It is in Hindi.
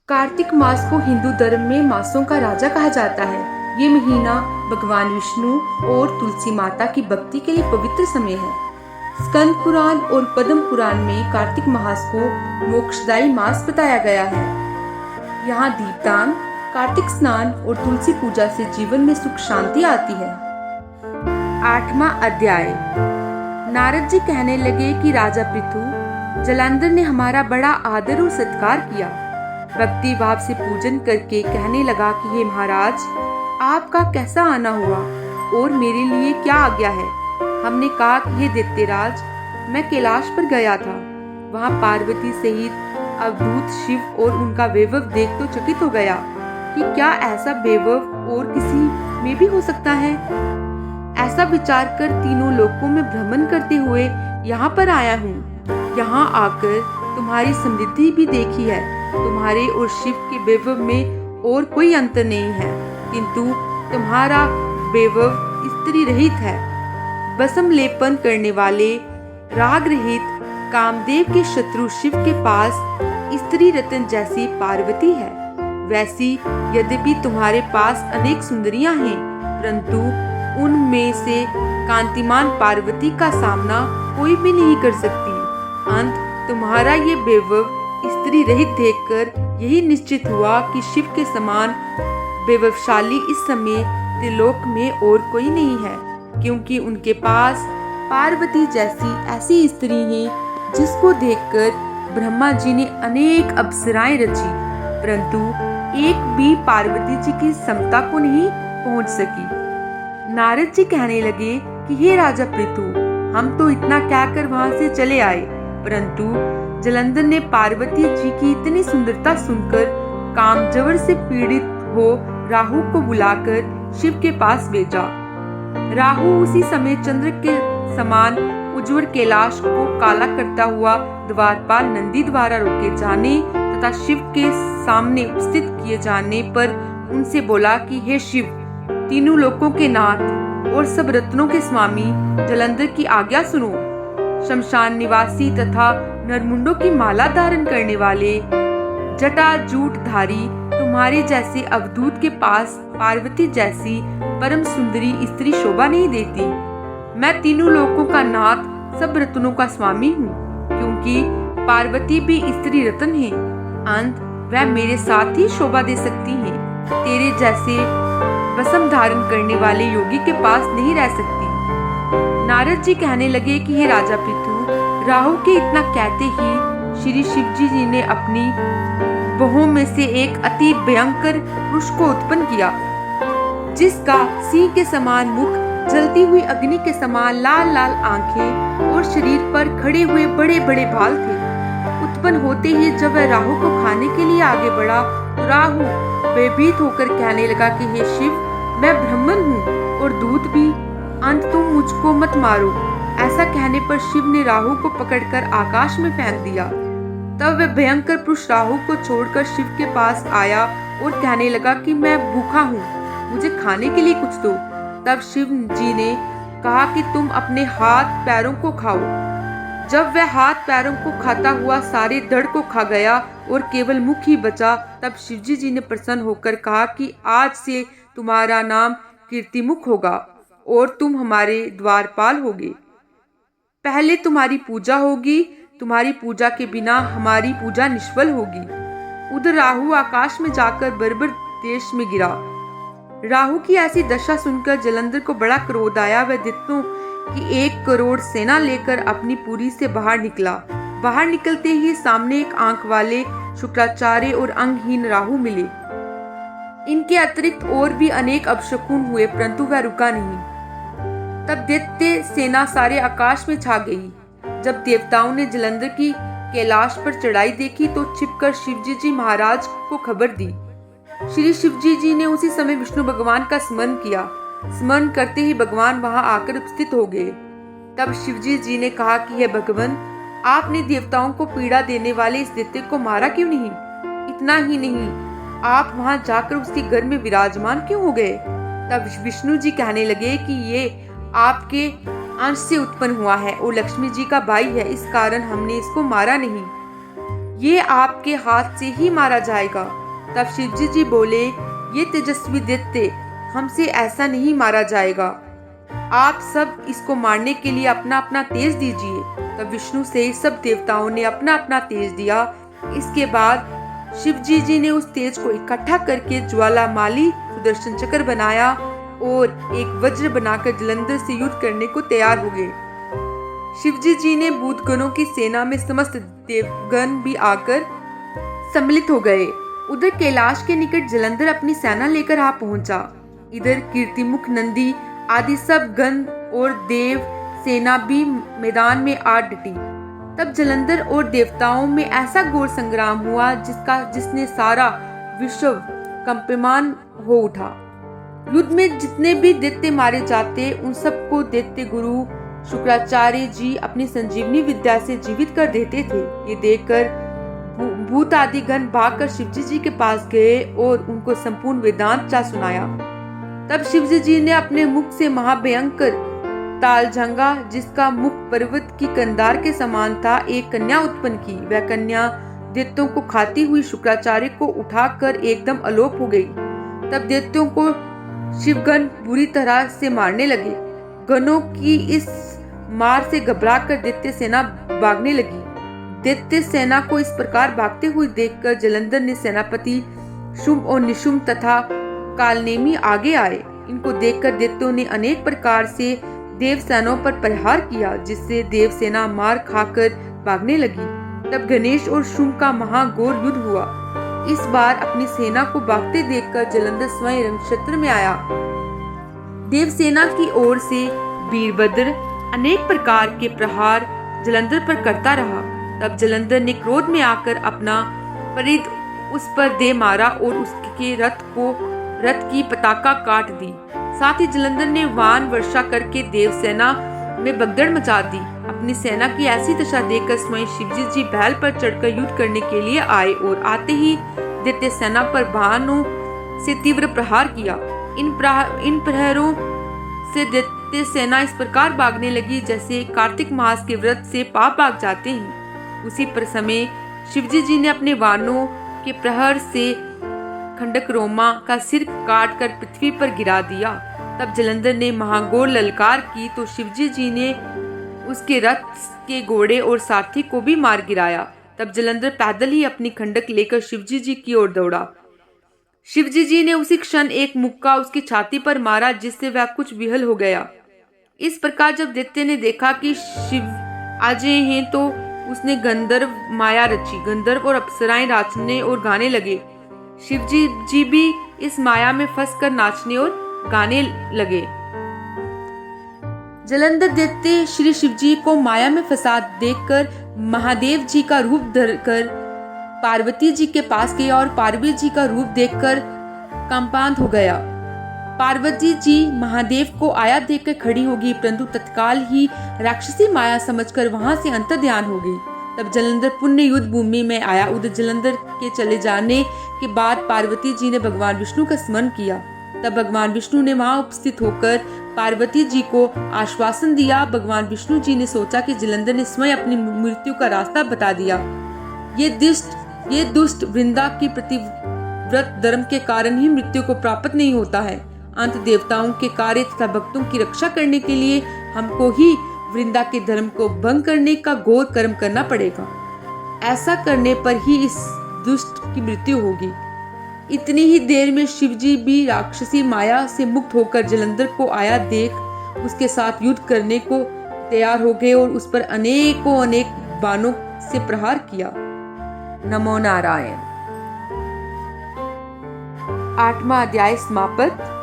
कार्तिक मास को हिंदू धर्म में मासों का राजा कहा जाता है। ये महीना भगवान विष्णु और तुलसी माता की भक्ति के लिए पवित्र समय है। स्कंद पुराण और पद्म पुराण में कार्तिक मास को मोक्षदायी मास बताया गया है। यहाँ दीपदान, कार्तिक स्नान और तुलसी पूजा से जीवन में सुख शांति आती है। 8वां अध्याय। नारद जी कहने लगे कि राजा पृथु, जलंधर ने हमारा बड़ा आदर और सत्कार किया। भक्ति भाव से पूजन करके कहने लगा कि हे महाराज, आपका कैसा आना हुआ और मेरे लिए क्या आज्ञा है। हमने कहा कि हे दैत्यराज, मैं कैलाश पर गया था। वहाँ पार्वती सहित अवधूत शिव और उनका वैभव देख तो चकित हो गया कि क्या ऐसा वैभव और किसी में भी हो सकता है। ऐसा विचार कर तीनों लोकों में भ्रमण करते हुए यहाँ पर आया हूँ। यहाँ आकर तुम्हारी समृद्धि भी देखी है। तुम्हारे और शिव के वैभव में और कोई अंतर नहीं है, किंतु तुम्हारा वैभव स्त्री रहित है। भस्म लेपन करने वाले राग रहित कामदेव के शत्रु शिव के पास स्त्री रत्न जैसी पार्वती है। वैसी यद्यपि तुम्हारे पास अनेक सुंदरियां हैं, परंतु उनमें से कांतिमान पार्वती का सामना कोई भी नहीं कर सकती। अंत तुम्हारा ये वैभव स्त्री रहित देखकर यही निश्चित हुआ कि शिव के समान वैभवशाली इस समय त्रिलोक में और कोई नहीं है, क्योंकि उनके पास पार्वती जैसी ऐसी स्त्री है जिसको देखकर ब्रह्मा जी ने अनेक अप्सराएं रची, परंतु एक भी पार्वती जी की समता को नहीं पहुंच सकी। नारद जी कहने लगे कि हे राजा पृथु, हम तो इतना कहकर वहां से चले आए, परंतु जलंधर ने पार्वती जी की इतनी सुंदरता सुनकर कामजवर से पीड़ित हो राहु को बुलाकर शिव के पास भेजा। राहु उसी समय चंद्र के समान उज्ज्वल कैलाश को काला करता हुआ द्वारपाल नंदी द्वारा रोके जाने तथा शिव के सामने उपस्थित किए जाने पर उनसे बोला कि हे शिव, तीनों लोकों के नाथ और सब रत्नों के स्वामी, जलंधर की आज्ञा सुनो। शमशान निवासी तथा नरमुंडों की माला धारण करने वाले जटा जूट धारी तुम्हारे जैसे अवधूत के पास पार्वती जैसी परम सुंदरी स्त्री शोभा नहीं देती। मैं तीनों लोकों का नाथ, सब रत्नों का स्वामी हूँ, क्योंकि पार्वती भी स्त्री रत्न है। अंत वह मेरे साथ ही शोभा दे सकती है। तेरे जैसे भस्म धारण करने वाले योगी के पास नहीं रह सकती। नारद जी कहने लगे कि हे राजा पृथु, राहु के इतना कहते ही श्री शिवजी जी ने अपनी बाहों में से एक अति भयंकर पुरुष को उत्पन्न किया, जिसका सिंह के समान मुख, जलती हुई अग्नि के समान लाल लाल आंखें और शरीर पर खड़े हुए बड़े बड़े बाल थे। उत्पन्न होते ही जब वह राहु को खाने के लिए आगे बढ़ा तो राहु भयभीत होकर कहने लगा कि हे शिव, मैं ब्राह्मण हूँ और दूत भी, अंत तुम मुझको मत मारो। ऐसा कहने पर शिव ने राहु को पकड़कर आकाश में फेंक दिया। तब वह भयंकर पुरुष राहु को छोड़कर शिव के पास आया और कहने लगा कि मैं भूखा हूँ, मुझे खाने के लिए कुछ दो। तब शिव जी ने कहा कि तुम अपने हाथ पैरों को खाओ। जब वह हाथ पैरों को खाता हुआ सारे धड़ को खा गया और केवल मुख ही बचा, तब शिवजी जी ने प्रसन्न होकर कहा कि आज से तुम्हारा नाम कीर्तिमुख होगा और तुम हमारे द्वारपाल होगे। पहले तुम्हारी पूजा होगी, तुम्हारी पूजा के बिना हमारी पूजा निष्फल होगी। उधर राहु आकाश में जाकर बर्बर देश में गिरा। राहु की ऐसी दशा सुनकर जलंधर को बड़ा क्रोध आया। वह दैत्यों की 1 करोड़ सेना लेकर अपनी पुरी से बाहर निकला। बाहर निकलते ही सामने एक आंख वाले शुक्राचार्य और अंगहीन राहु मिले। इनके अतिरिक्त और भी अनेक अपशकुन हुए, परंतु वह रुका नहीं। तब दैत्य सेना सारे आकाश में छा गई। जब देवताओं ने जलंधर की कैलाश पर चढ़ाई देखी तो छिपकर शिवजी जी महाराज को खबर दी। श्री शिवजी जी ने उसी समय विष्णु भगवान का स्मरण किया। स्मरण करते ही भगवान वहां आकर उपस्थित हो गए। तब शिवजी जी ने कहा कि हे भगवान, आपने देवताओं को पीड़ा देने वाले इस दैत्य को मारा क्यों नहीं? इतना ही नहीं, आप वहां जाकर उसके घर में विराजमान क्यों हो गए? तब विष्णु जी कहने लगे कि ये आपके अंश से उत्पन्न हुआ है और लक्ष्मी जी का भाई है, इस कारण हमने इसको मारा नहीं। ये आपके हाथ से ही मारा जाएगा। तब शिवजी जी बोले, ये तेजस्वी दैत्य, हमसे ऐसा नहीं मारा जाएगा। आप सब इसको मारने के लिए अपना अपना तेज दीजिए। तब विष्णु से सब देवताओं ने अपना अपना तेज दिया। इसके बाद शिवजी जी ने उस तेज को इकट्ठा करके ज्वालामाली सुदर्शन चक्र बनाया और एक वज्र बनाकर जलंधर से युद्ध करने को तैयार हो गए। शिवजी जी ने भूतगणों की सेना में समस्त देवगण भी आकर सम्मिलित हो गए। उधर कैलाश के निकट जलंधर अपनी सेना लेकर आ पहुंचा। इधर कीर्तिमुख, नंदी आदि सब गण और देव सेना भी मैदान में आ डटी। तब जलंधर और देवताओं में ऐसा घोर संग्राम हुआ जिसने सारा विश्व कंपमान हो उठा। युद्ध में जितने भी दैत्य मारे जाते उन सबको दैत्य गुरु शुक्राचार्य जी अपनी संजीवनी विद्या से जीवित कर देते थे। ये देखकर भूत आदि गण भागकर शिवजी जी के पास गए और उनको संपूर्ण वेदांत चा सुनाया। तब शिवजी जी ने अपने मुख से महाभयंकर तालझंगा, जिसका मुख पर्वत की कंधार के समान था, एक कन्या उत्पन्न की। वह कन्या दैत्यों को खाती हुई शुक्राचार्य को उठाकर एकदम अलोप हो गई। तब दैत्यों को शिवगण बुरी तरह से मारने लगे। गणों की इस मार से घबराकर दैत्य सेना भागने लगी। दैत्य सेना को इस प्रकार भागते हुए देखकर जलंधर ने सेनापति शुंभ और निशुंभ तथा कालनेमी आगे आए। इनको देखकर दैत्यों ने अनेक प्रकार से देवसेनाओं पर प्रहार किया, जिससे देवसेना मार खाकर भागने लगी। तब गणेश और शुंभ का महाघोर युद्ध हुआ। इस बार अपनी सेना को भागते देखकर जलंधर स्वयं रणक्षेत्र में आया। देवसेना की ओर से वीरभद्र अनेक प्रकार के प्रहार जलंधर पर करता रहा। तब जलंधर ने क्रोध में आकर अपना परिध उस पर दे मारा और उसके रथ की पताका काट दी। साथ ही जलंधर ने वान वर्षा करके देवसेना में भगदड़ मचा दी। अपनी सेना की ऐसी दशा देखकर स्वयं शिवजी जी बैल पर चढ़कर युद्ध करने के लिए आए और आते ही दैत्य सेना पर बाणों से तीव्र प्रहार किया। इन प्रहारों से दैत्य सेना इस प्रकार भागने लगी जैसे कार्तिक मास के व्रत से पाप भाग जाते हैं। उसी पर समय शिवजी जी ने अपने बाणों के प्रहार से खंडक रोमा का सिर काटकर पृथ्वी पर गिरा दिया। तब जलंधर ने महाघोर ललकार की तो शिवजी जी ने उसके रथ के घोड़े और सारथी को भी मार गिराया। तब जलंधर पैदल ही अपनी खंडक लेकर शिवजी जी की ओर दौड़ा। शिवजी जी ने उसी क्षण एक मुक्का उसकी छाती पर मारा, जिससे वह कुछ विहल हो गया। इस प्रकार जब दैत्य ने देखा कि शिव आजे हैं तो उसने गंधर्व माया रची। गंधर्व और अप्सराएं नाचने और गाने लगे। शिवजी जी भी इस माया में फंसकर नाचने और गाने लगे। जलंधर दैत्य श्री शिवजी को माया में फंसा देखकर महादेव जी का रूप धरकर पार्वती जी के पास गया और पार्वती जी का रूप देखकर कंपांत हो गया। पार्वती जी महादेव को आया देखकर खड़ी हो गई, परंतु तत्काल ही राक्षसी माया समझकर वहां से अंतर्ध्यान हो गई। तब जलंधर पुण्य युद्ध भूमि में आया। उधर जलंधर के चले जाने के बाद पार्वती जी ने भगवान विष्णु का स्मरण किया। तब भगवान विष्णु ने वहां उपस्थित होकर पार्वती जी को आश्वासन दिया। भगवान विष्णु जी ने सोचा कि जलंधर ने स्वयं अपनी मृत्यु का रास्ता बता दिया। ये दुष्ट वृंदा की प्रतिव्रत धर्म के कारण ही मृत्यु को प्राप्त नहीं होता है। अंत देवताओं के कार्य तथा भक्तों की रक्षा करने के लिए हमको ही वृंदा के धर्म को भंग करने का घोर कर्म करना पड़ेगा। ऐसा करने पर ही इस दुष्ट की मृत्यु होगी। इतनी ही देर में शिवजी भी राक्षसी माया से मुक्त होकर जलंधर को आया देख उसके साथ युद्ध करने को तैयार हो गए और उस पर अनेक बाणों से प्रहार किया। नमो नारायण। 8वां अध्याय समाप्त।